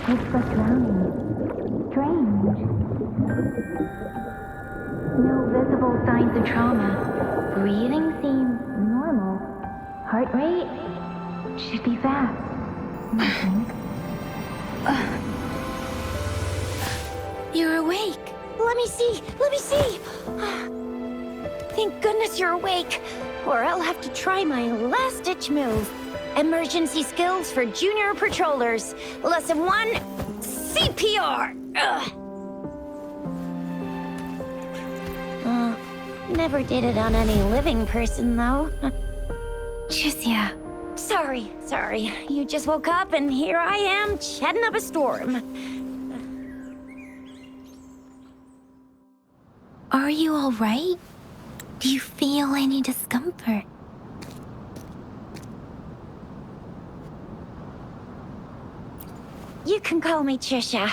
It's so drowning. Strange. No visible signs of trauma. Breathing seems normal. Heart rate should be fast. I think. You're awake. Let me see. Let me see. Thank goodness you're awake, or I'll have to try my last-ditch move. Emergency skills for junior patrollers. Lesson 1, CPR. Never did it on any living person, though. Jusia. Sorry. You just woke up, and here I am, chatting up a storm. Are you all right? Do you feel any discomfort? You can call me Trisha.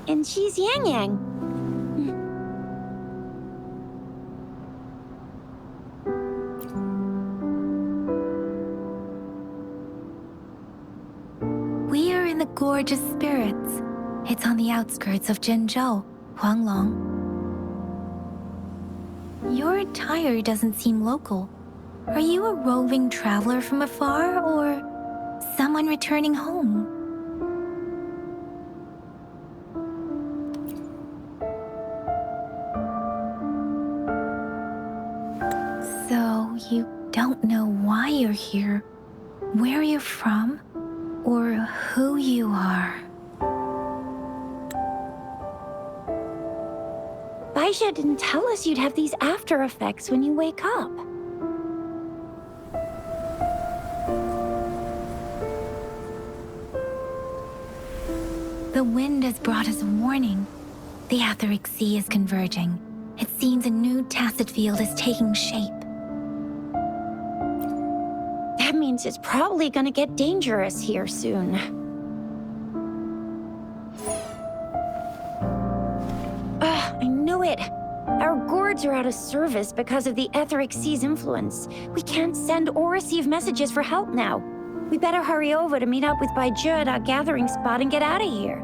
And she's Yang Yang. We are in the Gorgeous Spirits. It's on the outskirts of Zhenzhou, Huanglong. Your attire doesn't seem local. Are you a roving traveler from afar, or someone returning home? So, you don't know why you're here, where you're from, or who you are. Baisha didn't tell us you'd have these after effects when you wake up. The wind has brought us a warning. The Etheric Sea is converging. It seems a new tacit field is taking shape. That means it's probably gonna get dangerous here soon. I knew it. Our gourds are out of service because of the Etheric Sea's influence. We can't send or receive messages for help now. We better hurry over to meet up with Baiju at our gathering spot and get out of here.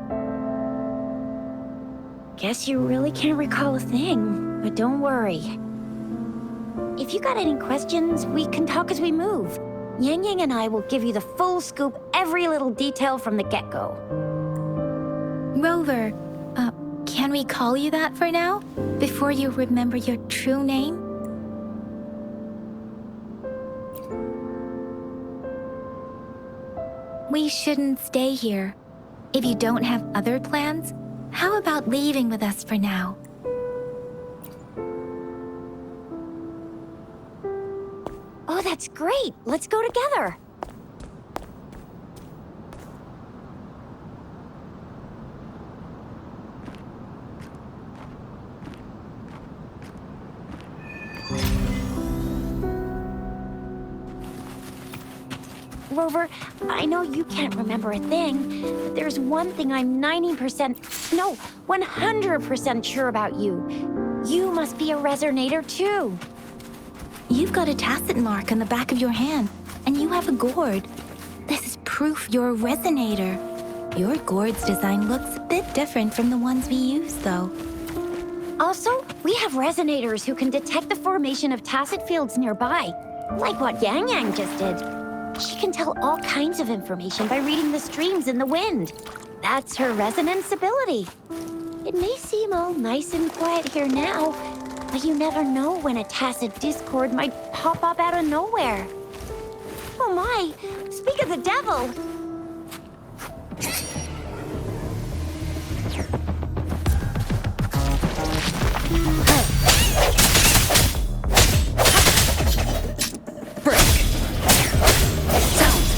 Guess you really can't recall a thing, but don't worry. If you got any questions, we can talk as we move. Yang Yang and I will give you the full scoop, every little detail from the get-go. Rover, can we call you that for now? Before you remember your true name? We shouldn't stay here. If you don't have other plans, how about leaving with us for now? Oh, that's great! Let's go together! Rover, I know you can't remember a thing, but there's one thing I'm 100% sure about you. You must be a resonator too. You've got a tacit mark on the back of your hand, and you have a gourd. This is proof you're a resonator. Your gourd's design looks a bit different from the ones we use, though. Also, we have resonators who can detect the formation of tacit fields nearby, like what Yang Yang just did. She can tell all kinds of information by reading the streams in the wind. That's her resonance ability. It may seem all nice and quiet here now, but you never know when a tacit discord might pop up out of nowhere. Oh my, speak of the devil!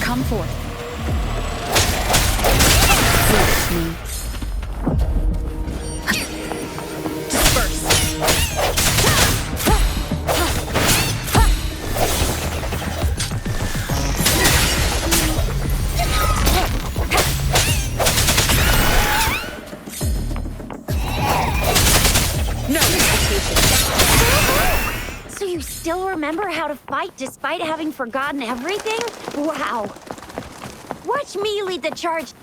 Come forth. Disperse. No hesitation. So you still remember how to fight despite having forgotten everything? Wow. Watch me lead the charge.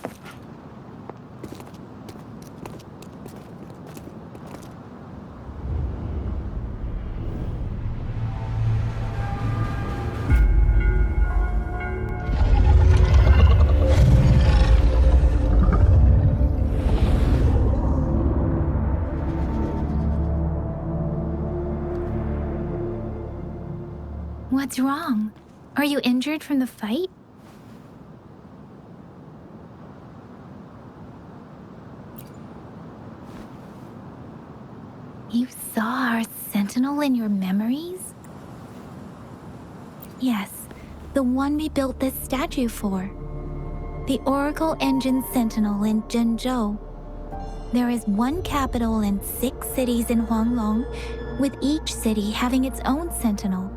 What's wrong? Are you injured from the fight? You saw our sentinel in your memories? Yes, the one we built this statue for. The Oracle Engine Sentinel in Zhenzhou. There is one capital and 6 cities in Huanglong, with each city having its own sentinel.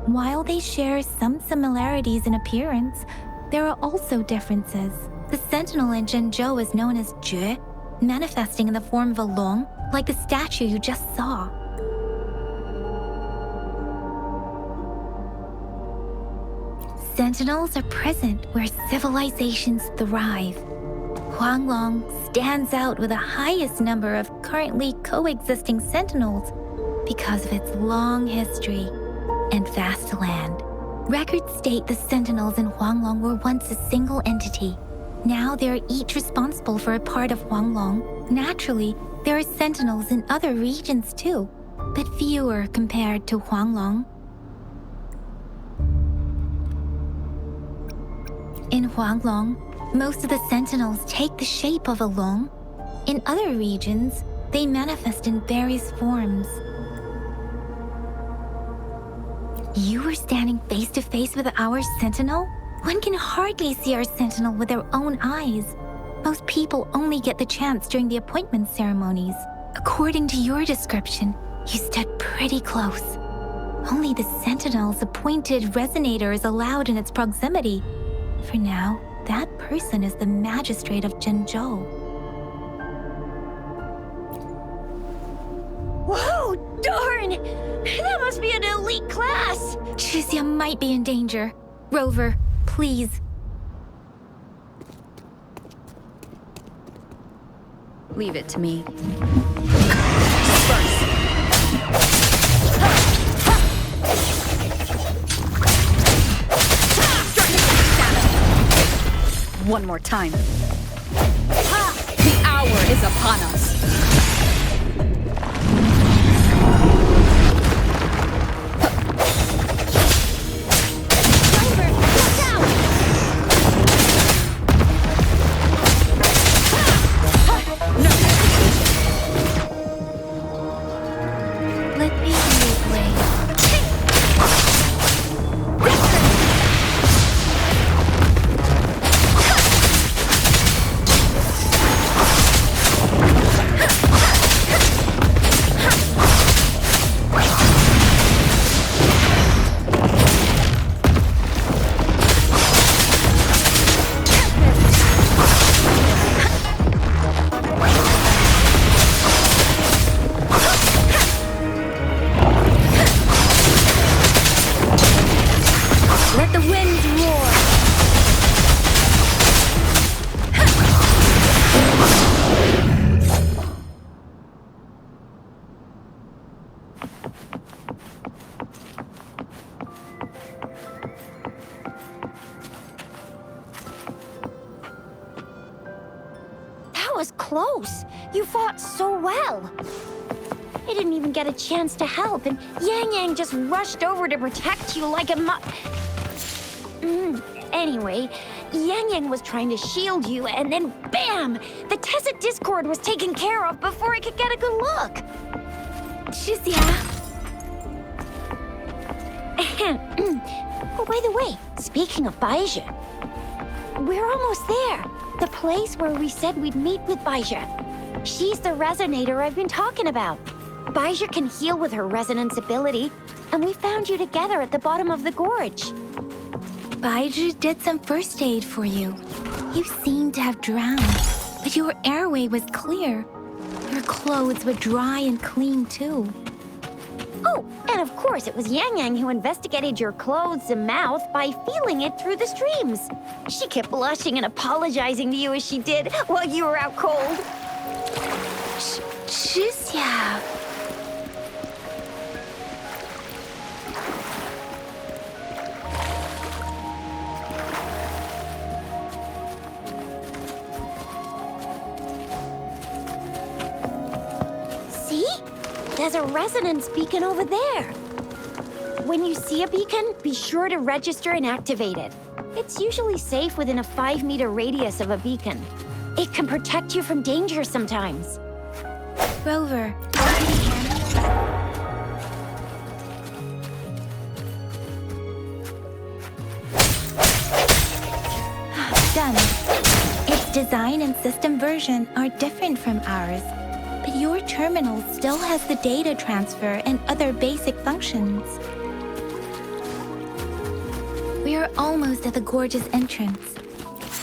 While they share some similarities in appearance, there are also differences. The sentinel in Zhenzhou is known as Jue, manifesting in the form of a long, like the statue you just saw. Sentinels are present where civilizations thrive. Huanglong stands out with the highest number of currently coexisting sentinels because of its long history and vast land. Records state the sentinels in Huanglong were once a single entity. Now they are each responsible for a part of Huanglong. Naturally, there are sentinels in other regions too, but fewer compared to Huanglong. In Huanglong, most of the sentinels take the shape of a long. In other regions, they manifest in various forms. You were standing face to face with our sentinel? One can hardly see our sentinel with their own eyes. Most people only get the chance during the appointment ceremonies. According to your description, you stood pretty close. Only the sentinel's appointed resonator is allowed in its proximity. For now, that person is the magistrate of Zhenzhou. Whoa, darn! That must be an elite class! Chixia might be in danger. Rover, please. Leave it to me. One more time. The hour is upon us. Rover, look out! close. You fought so well. I didn't even get a chance to help, and Yang Yang just rushed over to protect you like a Anyway, Yang Yang was trying to shield you, and then BAM! The Tacit Discord was taken care of before I could get a good look. Shizia. Oh, by the way, speaking of Baizhi, we're almost there. The place where we said we'd meet with Baizhi. She's the resonator I've been talking about. Baizhi can heal with her resonance ability, and we found you together at the bottom of the gorge. Baizhi did some first aid for you. You seemed to have drowned, but your airway was clear. Your clothes were dry and clean, too. Oh, and of course it was Yang Yang who investigated your clothes and mouth by feeling it through the streams. She kept blushing and apologizing to you as she did while you were out cold. Shizia. See? There's a resonance beacon over there. When you see a beacon, be sure to register and activate it. It's usually safe within a 5-meter radius of a beacon. It can protect you from danger sometimes. Rover. Done. Its design and system version are different from ours, but your terminal still has the data transfer and other basic functions. We are almost at the gorge's entrance.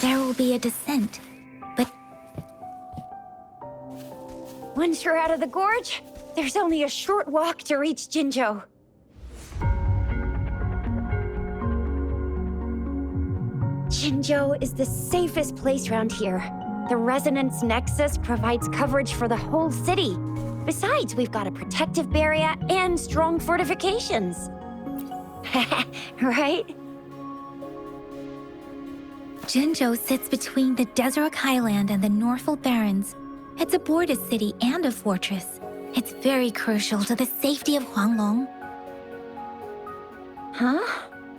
There will be a descent, but Once you're out of the gorge, there's only a short walk to reach Jinzhou. Jinzhou is the safest place around here. The Resonance Nexus provides coverage for the whole city. Besides, we've got a protective barrier and strong fortifications. Right? Jinzhou sits between the Desert Highland and the Norfolk Barrens. It's a border city and a fortress. It's very crucial to the safety of Huanglong. Huh?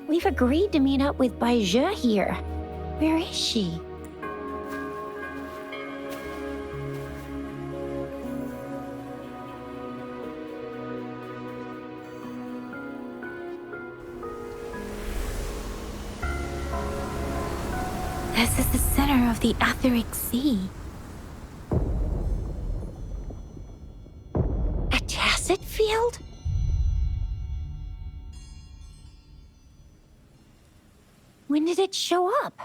We've agreed to meet up with Baizhi here. Where is she? This is the center of the Etheric Sea. A tacit field? When did it show up?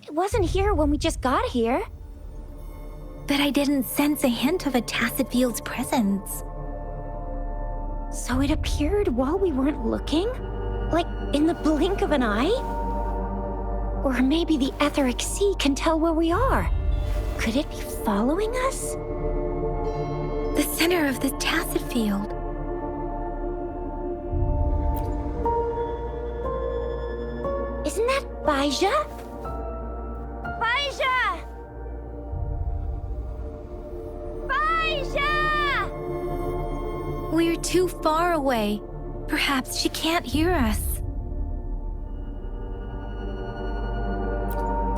It wasn't here when we just got here. But I didn't sense a hint of a tacit field's presence. So it appeared while we weren't looking? Like in the blink of an eye? Or maybe the Etheric Sea can tell where we are. Could it be following us? The center of the tacit field. Isn't that Baizhi? Baizhi! Baizhi! We're too far away. Perhaps she can't hear us.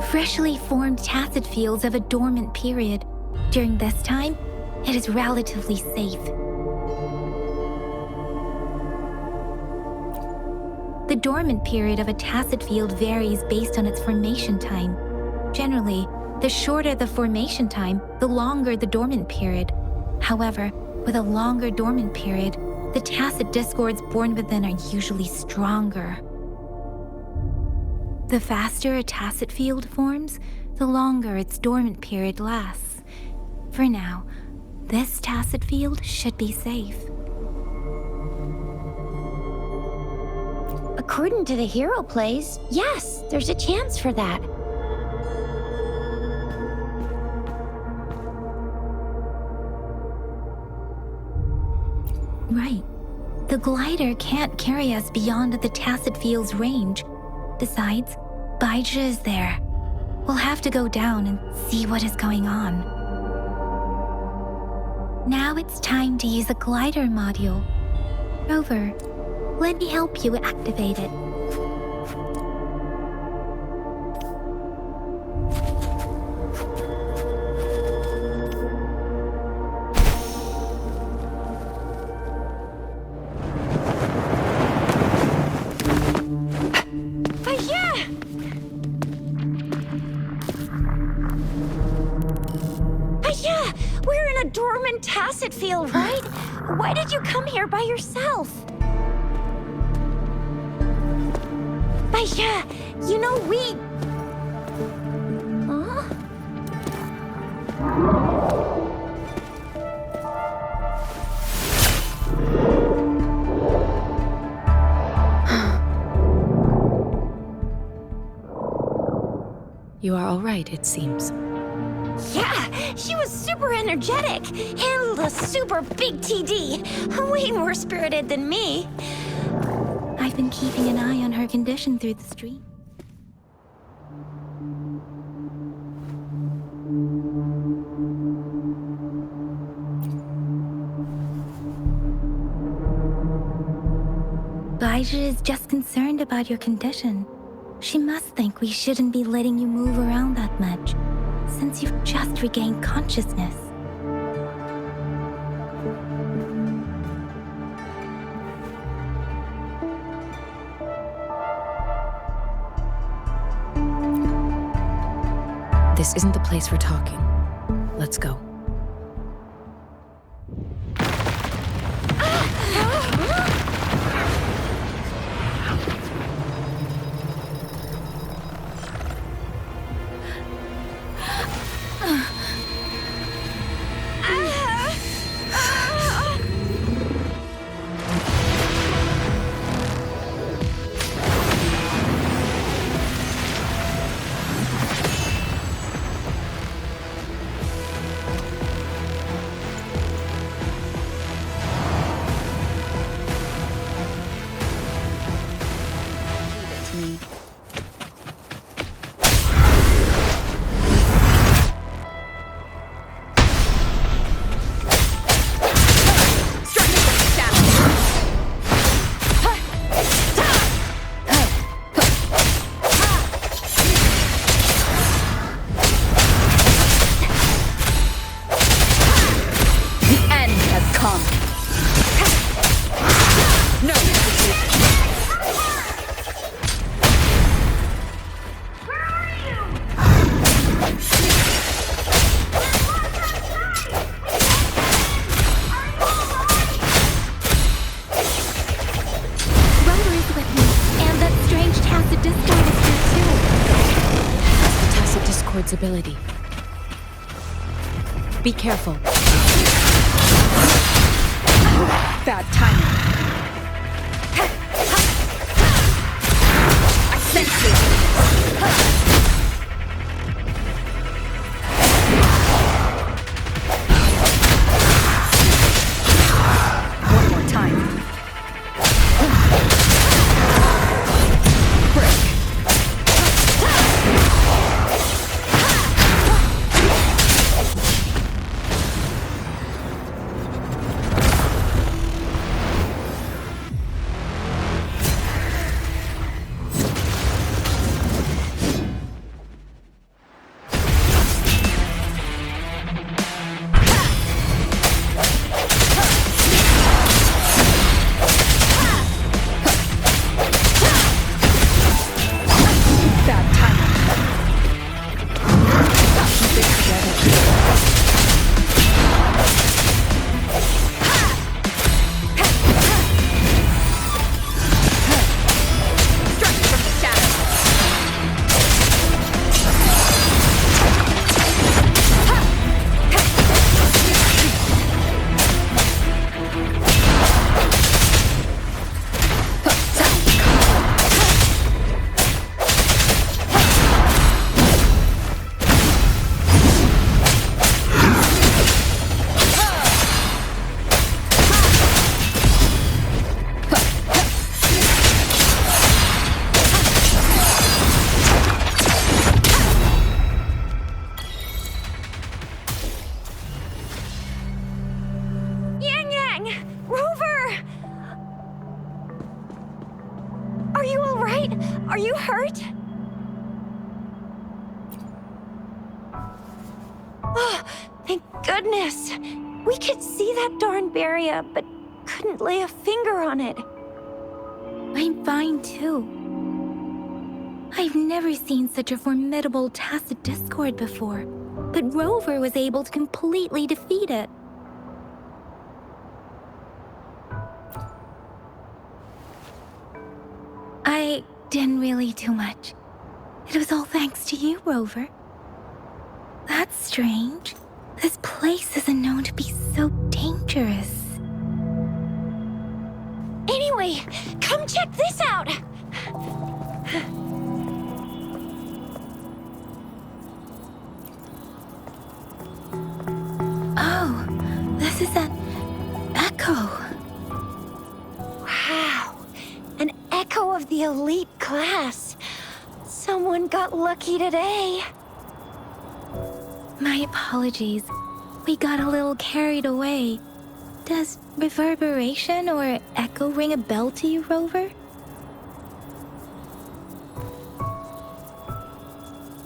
Freshly formed tacit fields have a dormant period. During this time, it is relatively safe. The dormant period of a tacit field varies based on its formation time. Generally, the shorter the formation time, the longer the dormant period. However, with a longer dormant period, the tacit discords born within are usually stronger. The faster a tacit field forms, the longer its dormant period lasts. For now, this tacit field should be safe. According to the hero plays, yes, there's a chance for that. Right. The glider can't carry us beyond the tacit field's range. Besides, Baizhi is there. We'll have to go down and see what is going on. Now it's time to use a glider module. Rover, let me help you activate it. We're in a dormant tacit field, right? Why did you come here by yourself? Baisha, you know we... Huh? You are all right, it seems. Yeah, she was super energetic. Handled a super big TD. Way more spirited than me. I've been keeping an eye on her condition through the stream. Baija is just concerned about your condition. She must think we shouldn't be letting you move around that much, since you've just regained consciousness. This isn't the place for talking. Let's go. Ability. Be careful. Bad timing. I sense it. One more time. Are you hurt? Oh, thank goodness. We could see that darn barrier, but couldn't lay a finger on it. I'm fine too. I've never seen such a formidable tacit discord before, but Rover was able to completely defeat it. I didn't really do much. It was all thanks to you, Rover. That's strange. This place isn't known to be so dangerous. Anyway, come check this out! Oh, this is an echo. Wow, an echo of the elite class. Someone got lucky today. My apologies. We got a little carried away. Does reverberation or echo ring a bell to you, Rover?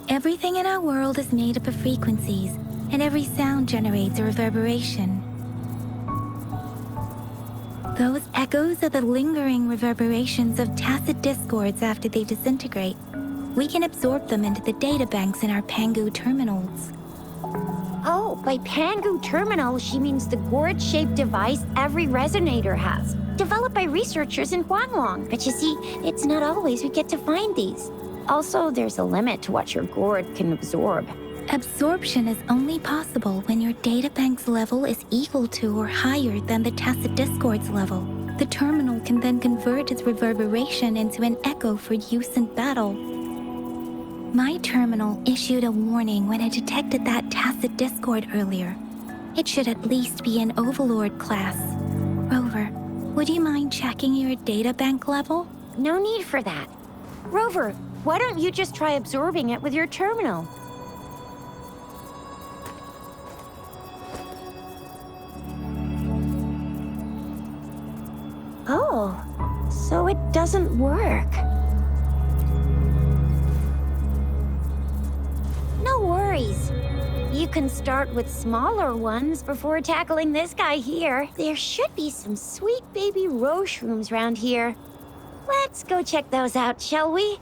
Everything in our world is made up of frequencies, and every sound generates a reverberation. Those echoes are the lingering reverberations of tacit discords after they disintegrate. We can absorb them into the data banks in our Pangu terminals. Oh, by Pangu Terminal, she means the gourd-shaped device every resonator has, developed by researchers in Huanglong. But you see, it's not always we get to find these. Also, there's a limit to what your gourd can absorb. Absorption is only possible when your databank's level is equal to or higher than the tacit discord's level. The terminal can then convert its reverberation into an echo for use in battle. My terminal issued a warning when it detected that tacit discord earlier. It should at least be an Overlord class. Rover, would you mind checking your databank level? No need for that. Rover, why don't you just try absorbing it with your terminal? Oh, so it doesn't work. No worries. You can start with smaller ones before tackling this guy here. There should be some sweet baby Roche rooms around here. Let's go check those out, shall we?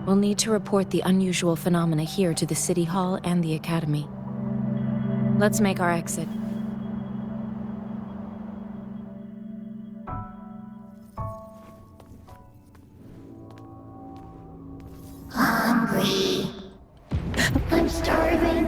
We'll need to report the unusual phenomena here to the City Hall and the Academy. Let's make our exit. Hungry. I'm starving.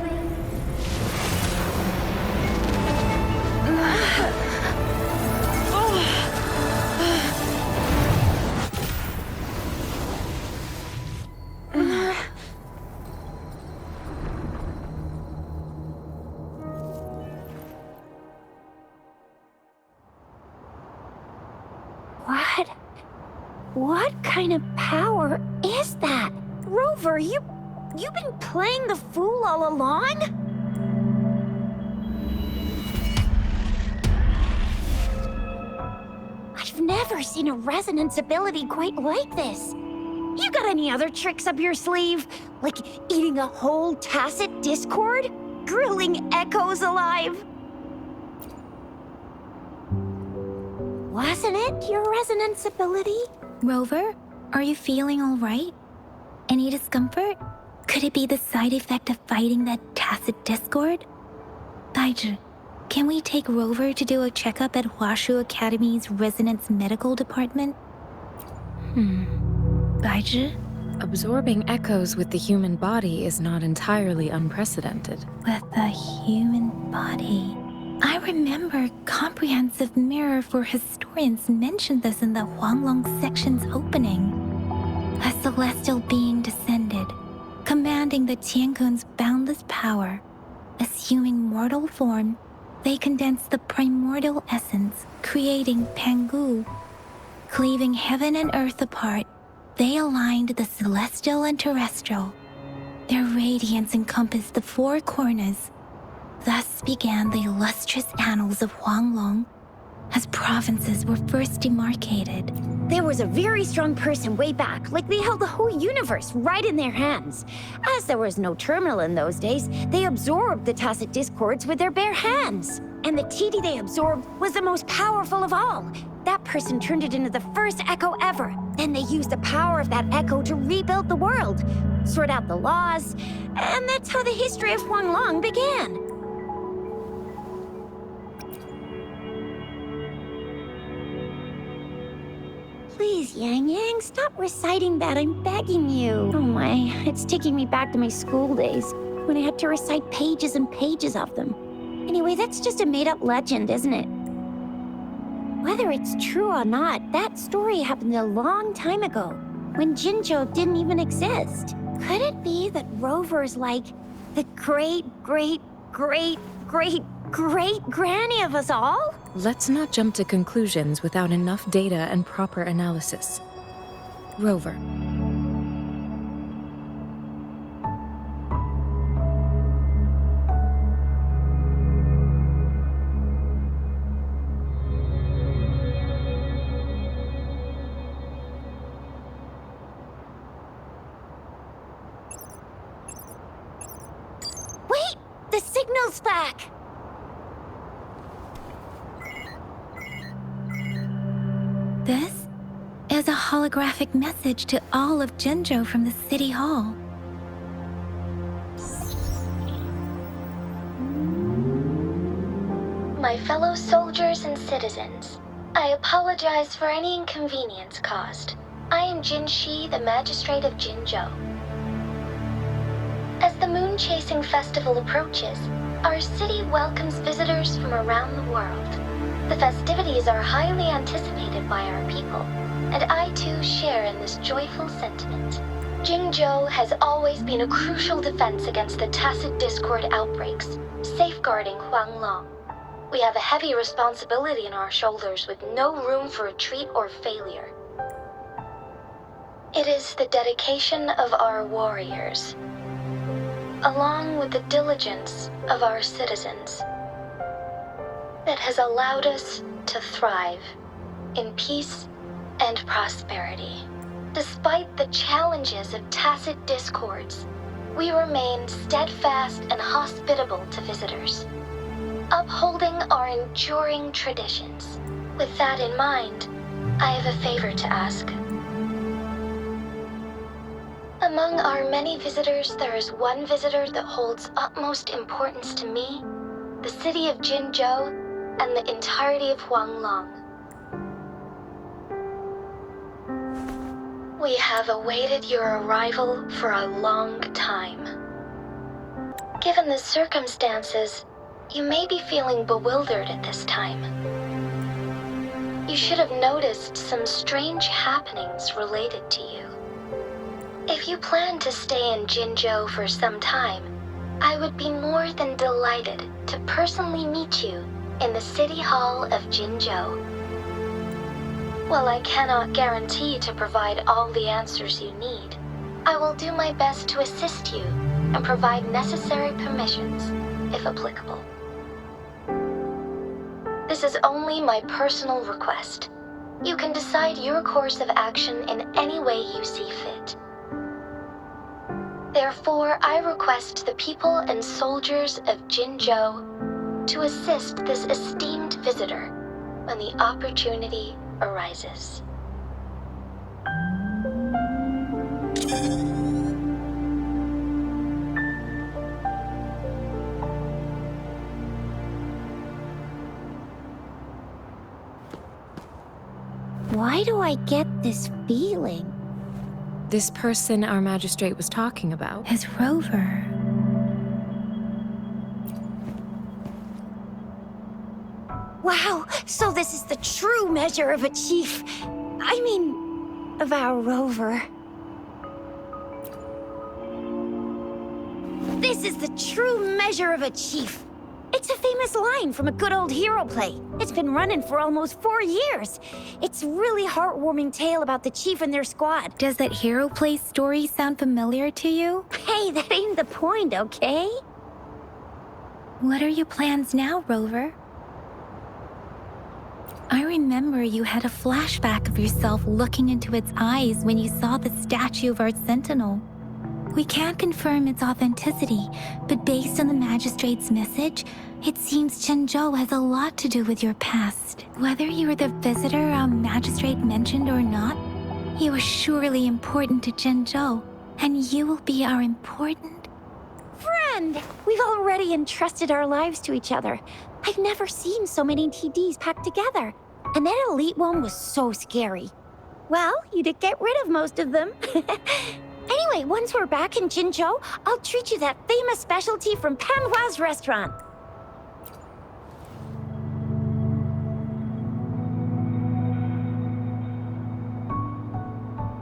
What kind of power is that? Rover, you've been playing the fool all along? I've never seen a resonance ability quite like this. You got any other tricks up your sleeve? Like eating a whole tacit discord? Grilling echoes alive? Wasn't it your resonance ability? Rover, are you feeling all right? Any discomfort? Could it be the side effect of fighting that tacit discord? Baizhi, can we take Rover to do a checkup at Huashu Academy's Resonance Medical Department? Baizhi? Absorbing echoes with the human body is not entirely unprecedented. With the human body. I remember Comprehensive Mirror for Historians mentioned this in the Huanglong section's opening. A celestial being descended, commanding the Tiankun's boundless power. Assuming mortal form, they condensed the primordial essence, creating Pangu. Cleaving heaven and earth apart, they aligned the celestial and terrestrial. Their radiance encompassed the four corners. Thus began the illustrious annals of Huanglong. as provinces were first demarcated. There was a very strong person way back, like they held the whole universe right in their hands. As there was no terminal in those days, they absorbed the tacit discords with their bare hands. And the TD they absorbed was the most powerful of all. That person turned it into the first echo ever. Then they used the power of that echo to rebuild the world, sort out the laws, and that's how the history of Huanglong began. Please, Yang Yang, stop reciting that, I'm begging you. Oh my, it's taking me back to my school days, when I had to recite pages and pages of them. Anyway, that's just a made-up legend, isn't it? Whether it's true or not, that story happened a long time ago, when Jinzhou didn't even exist. Could it be that Rover's like the great-great-great-great-great-granny of us all? Let's not jump to conclusions without enough data and proper analysis. Rover. Wait! The signal's back! This is a holographic message to all of Jinzhou from the City Hall. My fellow soldiers and citizens, I apologize for any inconvenience caused. I am Jin Shi, the Magistrate of Jinzhou. As the Moon-Chasing Festival approaches, our city welcomes visitors from around the world. The festivities are highly anticipated by our people, and I too share in this joyful sentiment. Jinzhou has always been a crucial defense against the tacit discord outbreaks, safeguarding Huanglong. We have a heavy responsibility on our shoulders with no room for retreat or failure. It is the dedication of our warriors, along with the diligence of our citizens, that has allowed us to thrive in peace and prosperity. Despite the challenges of tacit discords, we remain steadfast and hospitable to visitors, upholding our enduring traditions. With that in mind, I have a favor to ask. Among our many visitors, there is one visitor that holds utmost importance to me, the city of Jinzhou, and the entirety of Huanglong. We have awaited your arrival for a long time. Given the circumstances, you may be feeling bewildered at this time. You should have noticed some strange happenings related to you. If you plan to stay in Jinzhou for some time, I would be more than delighted to personally meet you in the City Hall of Jinzhou. While I cannot guarantee to provide all the answers you need, I will do my best to assist you and provide necessary permissions, if applicable. This is only my personal request. You can decide your course of action in any way you see fit. Therefore, I request the people and soldiers of Jinzhou to assist this esteemed visitor when the opportunity arises. Why do I get this feeling? This person our magistrate was talking about. Is Rover. Wow, so this is the true measure of a chief. I mean, of our Rover. This is the true measure of a chief. It's a famous line from a good old hero play. It's been running for almost 4 years. It's a really heartwarming tale about the chief and their squad. Does that hero play story sound familiar to you? Hey, that ain't the point, okay? What are your plans now, Rover? I remember you had a flashback of yourself looking into its eyes when you saw the statue of our sentinel. We can't confirm its authenticity, but based on the magistrate's message, it seems Zhenzhou has a lot to do with your past. Whether you were the visitor our magistrate mentioned or not, you are surely important to Zhenzhou, and you will be our important... Friend! We've already entrusted our lives to each other. I've never seen so many TDs packed together. And that elite one was so scary. Well, you did get rid of most of them. Anyway, once we're back in Jinzhou, I'll treat you that famous specialty from Panhua's restaurant.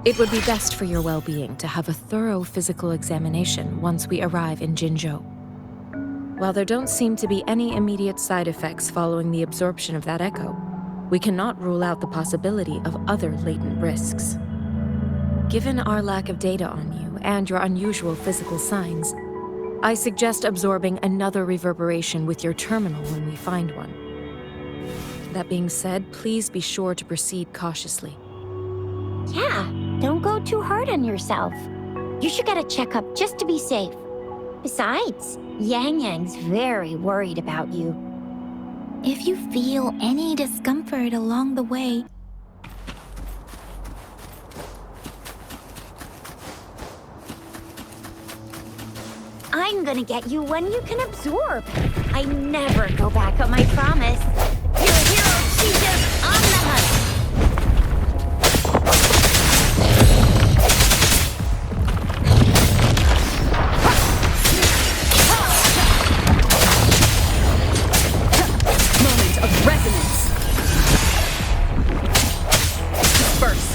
It would be best for your well-being to have a thorough physical examination once we arrive in Jinzhou. While there don't seem to be any immediate side effects following the absorption of that echo, we cannot rule out the possibility of other latent risks. Given our lack of data on you and your unusual physical signs, I suggest absorbing another reverberation with your terminal when we find one. That being said, please be sure to proceed cautiously. Yeah, don't go too hard on yourself. You should get a checkup just to be safe. Besides, Yang Yang's very worried about you. If you feel any discomfort along the way, I'm gonna get you one you can absorb. I never go back on my promise. You're a hero, Jesus, on the hunt. Moment of resonance. Disperse.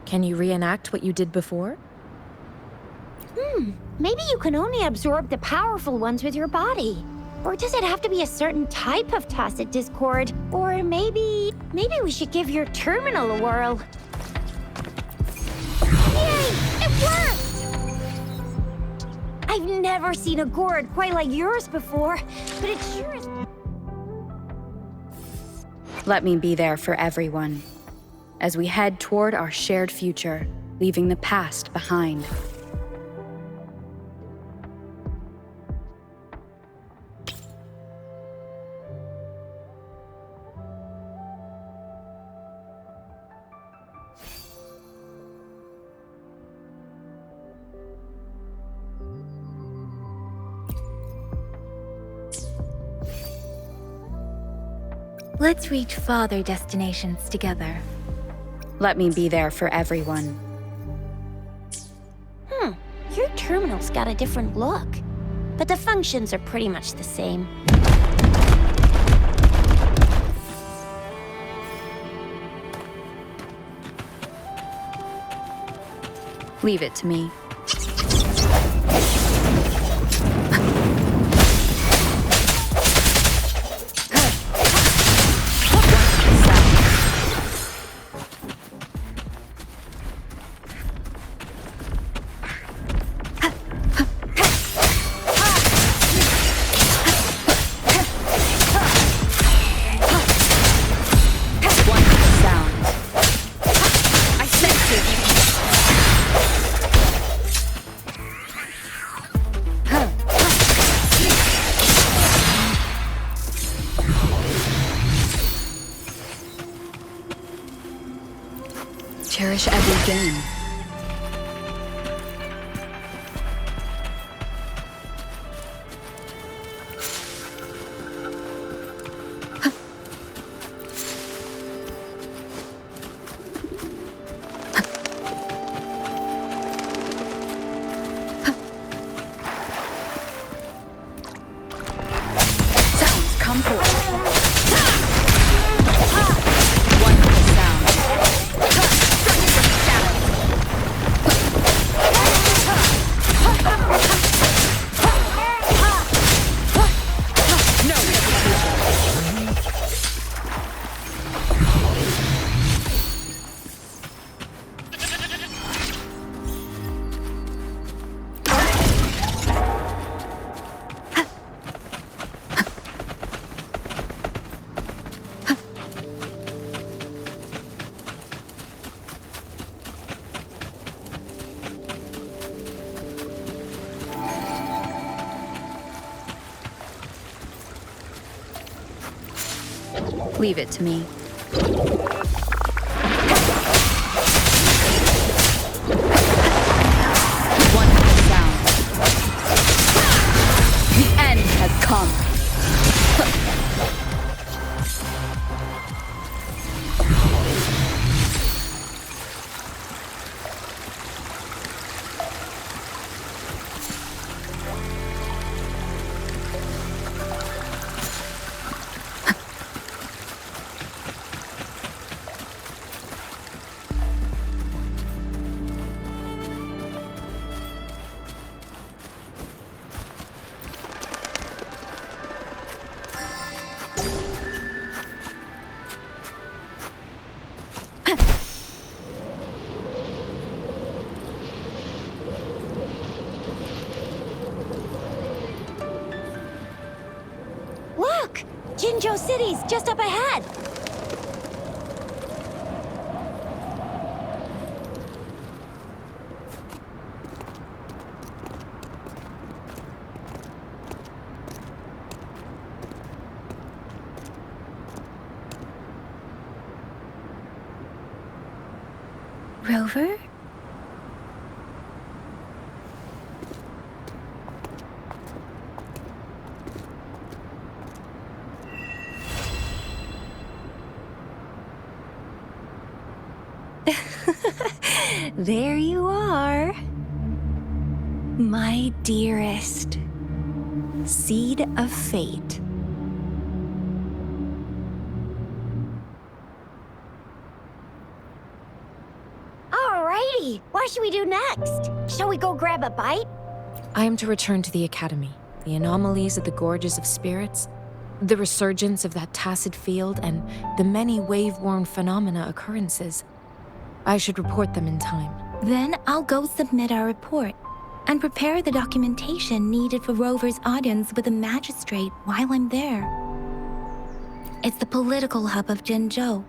Can you reenact what you did before? Maybe you can only absorb the powerful ones with your body. Or does it have to be a certain type of tacit discord? Or maybe we should give your terminal a whirl. Yay! It worked! I've never seen a gourd quite like yours before, but it sure is... Let me be there for everyone, as we head toward our shared future, leaving the past behind. let's reach farther destinations together. Let me be there for everyone. Your terminal's got a different look, but the functions are pretty much the same. Leave it to me. Cherish every game. Sounds come forth. Wonderful sound. Leave it to me. Wonderful sound. The end has come. Look! Jinzhou City's just up ahead! Rover? There you are. My dearest. Seed of fate. Alrighty, what should we do next? Shall we go grab a bite? I am to return to the Academy. The anomalies at the Gorges of Spirits, the resurgence of that tacit field, and the many wave-worn phenomena occurrences. I should report them in time. Then I'll go submit our report and prepare the documentation needed for Rover's audience with a magistrate while I'm there. It's the political hub of Jinzhou,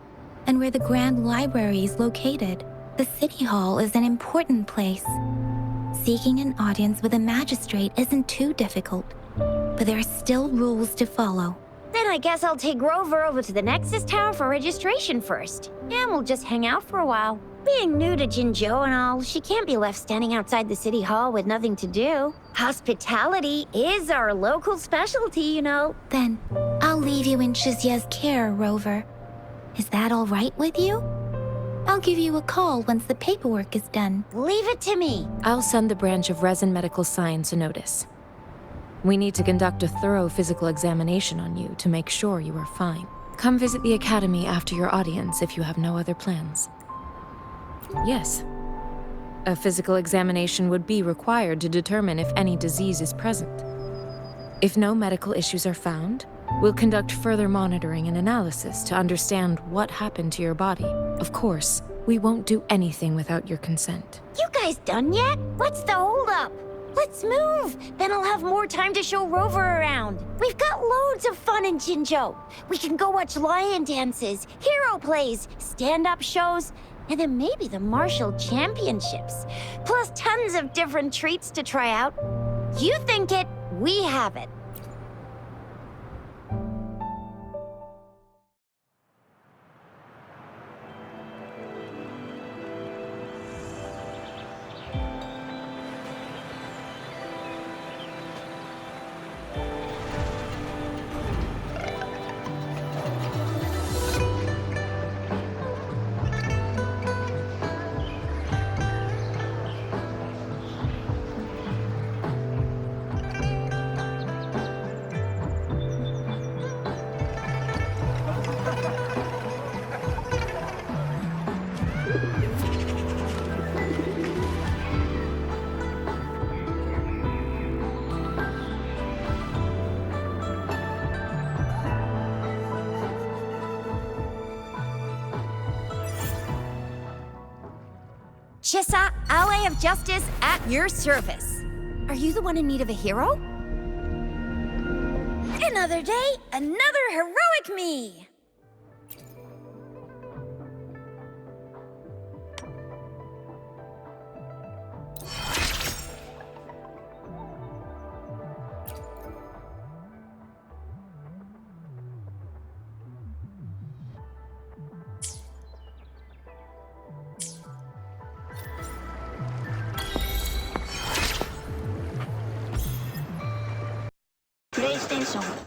and where the Grand Library is located. The City Hall is an important place. Seeking an audience with a magistrate isn't too difficult, but there are still rules to follow. Then I guess I'll take Rover over to the Nexus Tower for registration first. And we'll just hang out for a while. Being new to Jinzhou and all, she can't be left standing outside the City Hall with nothing to do. Hospitality is our local specialty, you know. Then I'll leave you in Shizia's care, Rover. Is that all right with you? I'll give you a call once the paperwork is done. Leave it to me. I'll send the branch of Resin Medical Science a notice. We need to conduct a thorough physical examination on you to make sure you are fine. Come visit the Academy after your audience if you have no other plans. Yes. A physical examination would be required to determine if any disease is present. If no medical issues are found, we'll conduct further monitoring and analysis to understand what happened to your body. Of course, we won't do anything without your consent. You guys done yet? What's the holdup? Let's move! Then I'll have more time to show Rover around. We've got loads of fun in Jinzhou. We can go watch lion dances, hero plays, stand-up shows, and then maybe the martial championships. Plus tons of different treats to try out. You think it, we have it. Chissa, ally of justice at your service. Are you the one in need of a hero? Another day, another heroic me! don't.